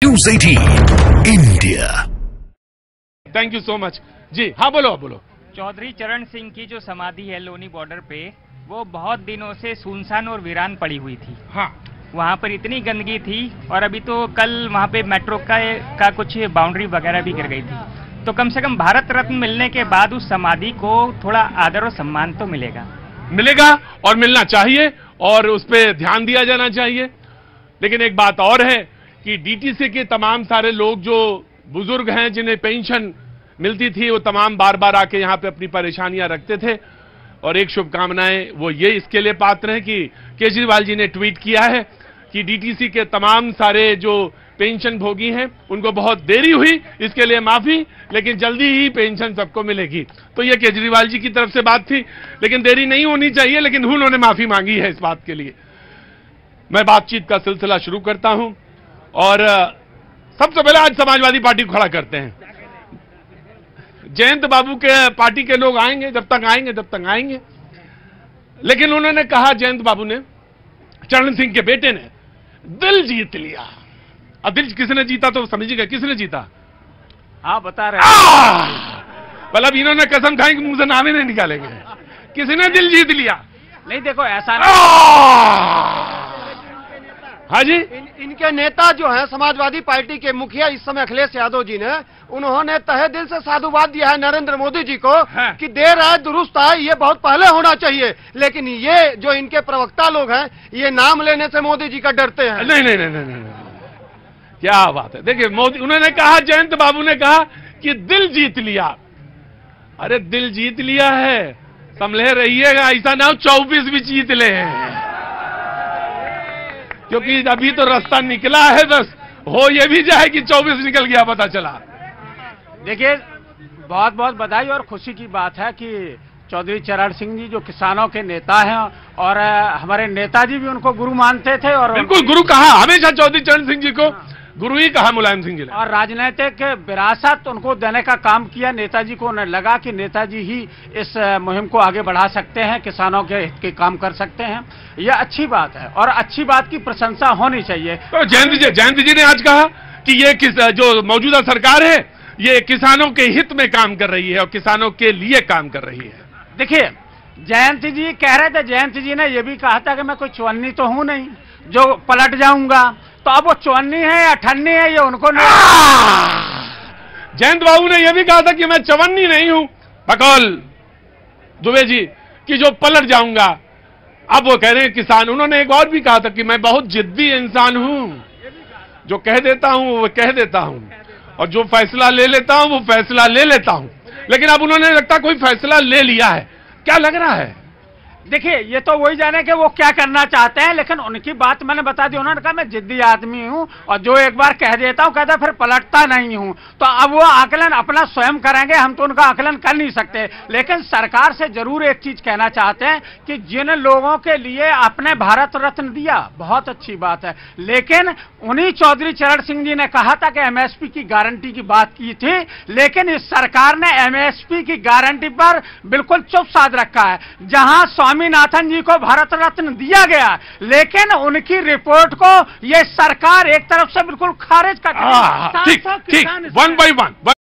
News 18 India. Thank you so much जी। हाँ बोलो बोलो। चौधरी चरण सिंह की जो समाधि है लोनी बॉर्डर पे, वो बहुत दिनों से सुनसान और वीरान पड़ी हुई थी। हाँ, वहाँ पर इतनी गंदगी थी और अभी तो कल वहाँ पे मेट्रो का कुछ बाउंड्री वगैरह भी गिर गई थी। तो कम से कम भारत रत्न मिलने के बाद उस समाधि को थोड़ा आदर और सम्मान तो मिलेगा और मिलना चाहिए और उस पर ध्यान दिया जाना चाहिए। लेकिन एक बात और है कि डीटीसी के तमाम सारे लोग जो बुजुर्ग हैं जिन्हें पेंशन मिलती थी, वो तमाम बार बार आके यहाँ पे अपनी परेशानियां रखते थे। और एक शुभकामनाएं वो ये इसके लिए पात्र हैं कि केजरीवाल जी ने ट्वीट किया है कि डीटीसी के तमाम सारे जो पेंशन भोगी हैं उनको बहुत देरी हुई, इसके लिए माफी, लेकिन जल्दी ही पेंशन सबको मिलेगी। तो ये केजरीवाल जी की तरफ से बात थी, लेकिन देरी नहीं होनी चाहिए, लेकिन उन्होंने माफी मांगी है इस बात के लिए। मैं बातचीत का सिलसिला शुरू करता हूं और सबसे पहले आज समाजवादी पार्टी को खड़ा करते हैं। जयंत बाबू के पार्टी के लोग आएंगे जब तक आएंगे, लेकिन उन्होंने कहा, जयंत बाबू ने, चरण सिंह के बेटे ने दिल जीत लिया। अब दिल किसने जीता तो समझिएगा किसने जीता। आप बता रहे हैं। मतलब इन्होंने कसम खाई कि मुंह से नाम ही नहीं निकालेंगे। किसने दिल जीत लिया? नहीं देखो ऐसा नहीं। हाँ जी, इनके नेता जो हैं समाजवादी पार्टी के मुखिया इस समय अखिलेश यादव जी ने, उन्होंने तहे दिल से साधुवाद दिया है नरेंद्र मोदी जी को कि देर आए दुरुस्त आए, ये बहुत पहले होना चाहिए। लेकिन ये जो इनके प्रवक्ता लोग हैं, ये नाम लेने से मोदी जी का डरते हैं। नहीं, क्या बात है। देखिए मोदी, उन्होंने कहा, जयंत बाबू ने कहा कि दिल जीत लिया। अरे दिल जीत लिया है, संभले रहिएगा, ऐसा ना हो 24 भी जीत ले, क्योंकि अभी तो रास्ता निकला है, बस हो ये भी जाए कि 24 निकल गया पता चला। देखिए बहुत बहुत बधाई और खुशी की बात है कि चौधरी चरण सिंह जी जो किसानों के नेता हैं और हमारे नेताजी भी उनको गुरु मानते थे, और बिल्कुल गुरु कहा, हमेशा चौधरी चरण सिंह जी को गुरु ही कहा मुलायम सिंह जी ने, और राजनीतिक विरासत उनको देने का काम किया। नेताजी को उन्हें लगा कि नेताजी ही इस मुहिम को आगे बढ़ा सकते हैं, किसानों के हित के काम कर सकते हैं। यह अच्छी बात है और अच्छी बात की प्रशंसा होनी चाहिए। तो जयंत जी ने आज कहा कि ये जो मौजूदा सरकार है ये किसानों के हित में काम कर रही है और किसानों के लिए काम कर रही है। देखिए जयंत जी कह रहे थे, जयंत जी ने यह भी कहा था कि मैं कोई चौन्नी तो हूं नहीं जो पलट जाऊंगा। तो अब वो चौन्नी है या अठन्नी है ये उनको नहीं। जयंत बाबू ने यह भी कहा था कि मैं चवन्नी नहीं हूं, बकौल दुबे जी, कि जो पलट जाऊंगा। अब वो कह रहे हैं किसान। उन्होंने एक और भी कहा था कि मैं बहुत जिद्दी इंसान हूं, जो कह देता हूं वो कह देता हूं और जो फैसला ले लेता हूं वो फैसला ले लेता हूं। लेकिन अब उन्होंने लगता कोई फैसला ले लिया है। क्या लग रहा है? देखिए ये तो वही जाने कि वो क्या करना चाहते हैं, लेकिन उनकी बात मैंने बता दी। उन्होंने कहा मैं जिद्दी आदमी हूं और जो एक बार कह देता हूं कहता फिर पलटता नहीं हूं। तो अब वो आकलन अपना स्वयं करेंगे, हम तो उनका आकलन कर नहीं सकते। लेकिन सरकार से जरूर एक चीज कहना चाहते हैं कि जिन लोगों के लिए आपने भारत रत्न दिया बहुत अच्छी बात है, लेकिन उन्हीं चौधरी चरण सिंह जी ने कहा था कि एमएसपी की गारंटी की बात की थी, लेकिन इस सरकार ने एमएसपी की गारंटी पर बिल्कुल चुप साध रखा है। जहां स्वामीनाथन जी को भारत रत्न दिया गया, लेकिन उनकी रिपोर्ट को यह सरकार एक तरफ से बिल्कुल खारिज कर ठीक, 1 by 1